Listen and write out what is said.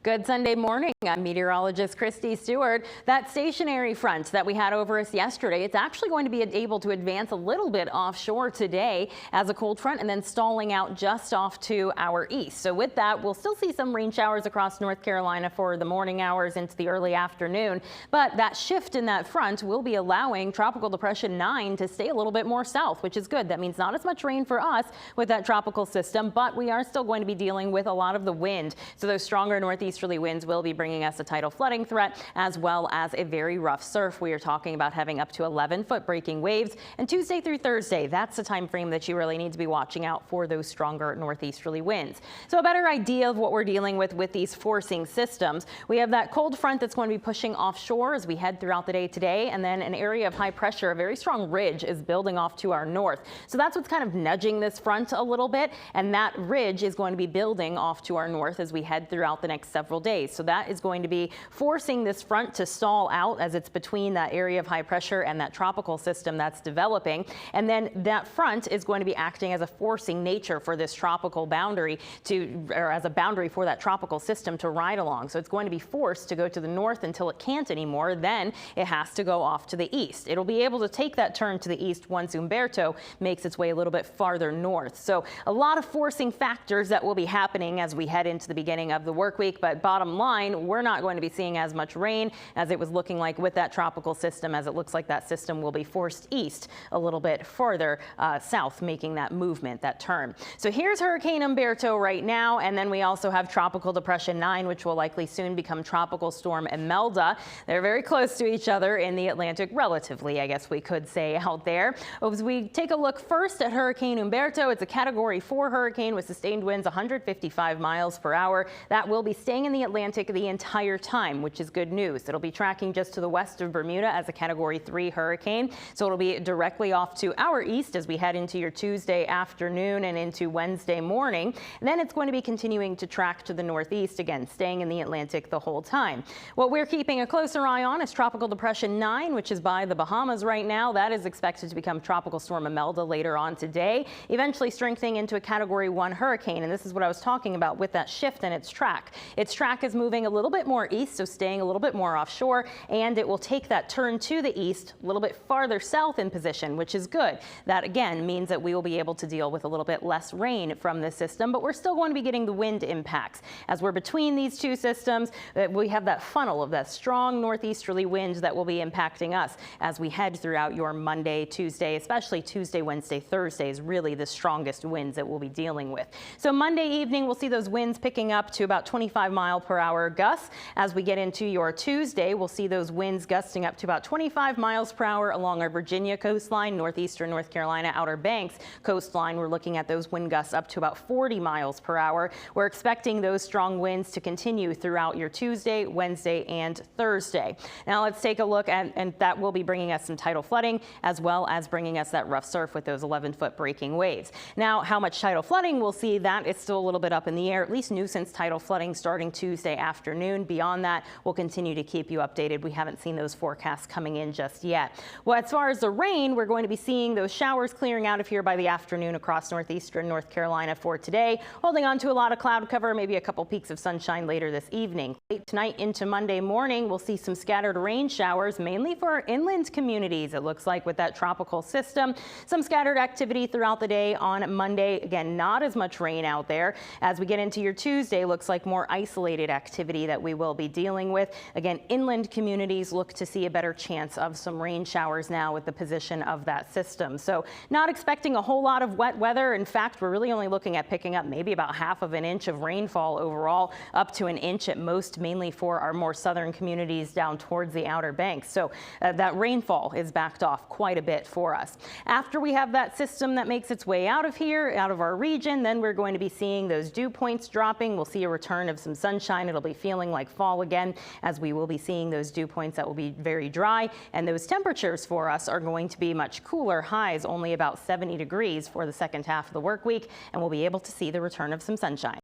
Good Sunday morning. I'm meteorologist Christy Stewart. That stationary front that we had over us yesterday, it's actually going to be able to advance a little bit offshore today as a cold front and then stalling out just off to our east. So with that, we'll still see some rain showers across North Carolina for the morning hours into the early afternoon. But that shift in that front will be allowing Tropical Depression 9 to stay a little bit more south, which is good. That means not as much rain for us with that tropical system, but we are still going to be dealing with a lot of the wind. So those stronger northeasterly winds will be bringing us a tidal flooding threat as well as a very rough surf. We are talking about having up to 11-foot breaking waves, and Tuesday through Thursday, that's the time frame that you really need to be watching out for those stronger northeasterly winds. So a better idea of what we're dealing with these forcing systems. We have that cold front that's going to be pushing offshore as we head throughout the day today, and then an area of high pressure, a very strong ridge is building off to our north. So that's what's kind of nudging this front a little bit, and that ridge is going to be building off to our north as we head throughout the next several days. So that is going to be forcing this front to stall out as it's between that area of high pressure and that tropical system that's developing. And then that front is going to be acting as a forcing nature for this tropical boundary or as a boundary for that tropical system to ride along. So it's going to be forced to go to the north until it can't anymore. Then it has to go off to the east. It'll be able to take that turn to the east once Umberto makes its way a little bit farther north. So a lot of forcing factors that will be happening as we head into the beginning of the work week. But bottom line, we're not going to be seeing as much rain as it was looking like with that tropical system, as it looks like that system will be forced east a little bit farther south, making that movement, that turn. So here's Hurricane Umberto right now, and then we also have Tropical Depression 9, which will likely soon become Tropical Storm Imelda. They're very close to each other in the Atlantic, relatively, I guess we could say, out there. As we take a look first at Hurricane Umberto, it's a Category 4 hurricane with sustained winds 155 miles per hour. That will be staying in the Atlantic the entire time, which is good news. It'll be tracking just to the west of Bermuda as a Category 3 hurricane. So it'll be directly off to our east as we head into your Tuesday afternoon and into Wednesday morning. And then it's going to be continuing to track to the northeast, again, staying in the Atlantic the whole time. What we're keeping a closer eye on is Tropical Depression 9, which is by the Bahamas right now. That is expected to become Tropical Storm Imelda later on today, eventually strengthening into a Category 1 hurricane. And this is what I was talking about with that shift in its track. Its track is moving a little bit more east, so staying a little bit more offshore, and it will take that turn to the east a little bit farther south in position, which is good. That again means that we will be able to deal with a little bit less rain from this system, but we're still going to be getting the wind impacts. As we're between these two systems, we have that funnel of that strong northeasterly wind that will be impacting us as we head throughout your Monday, Tuesday, especially Tuesday, Wednesday, Thursday is really the strongest winds that we'll be dealing with. So Monday evening, we'll see those winds picking up to about 25-mile-per-hour gusts. As we get into your Tuesday, we'll see those winds gusting up to about 25 miles per hour along our Virginia coastline, northeastern North Carolina, Outer Banks coastline. We're looking at those wind gusts up to about 40 miles per hour. We're expecting those strong winds to continue throughout your Tuesday, Wednesday, and Thursday. Now let's take a look at, and that will be bringing us some tidal flooding as well as bringing us that rough surf with those 11-foot breaking waves. Now, how much tidal flooding we'll see, that is still a little bit up in the air, at least nuisance tidal flooding starting Tuesday afternoon. Beyond that, we'll continue to keep you updated. We haven't seen those forecasts coming in just yet. Well, as far as the rain, we're going to be seeing those showers clearing out of here by the afternoon across northeastern North Carolina for today, holding on to a lot of cloud cover, maybe a couple peaks of sunshine later this evening. Late tonight into Monday morning, we'll see some scattered rain showers, mainly for our inland communities. It looks like with that tropical system, some scattered activity throughout the day on Monday. Again, not as much rain out there. As we get into your Tuesday, looks like more isolated activity that we will be dealing with. Again, inland communities look to see a better chance of some rain showers now with the position of that system. So not expecting a whole lot of wet weather. In fact, we're really only looking at picking up maybe about half of an inch of rainfall overall, up to an inch at most, mainly for our more southern communities down towards the Outer Banks. So that rainfall is backed off quite a bit for us. After we have that system that makes its way out of here, out of our region, then we're going to be seeing those dew points dropping. We'll see a return of some sunshine. It'll be feeling like fall again, as we will be seeing those dew points that will be very dry, and those temperatures for us are going to be much cooler, highs only about 70 degrees for the second half of the work week, and we'll be able to see the return of some sunshine.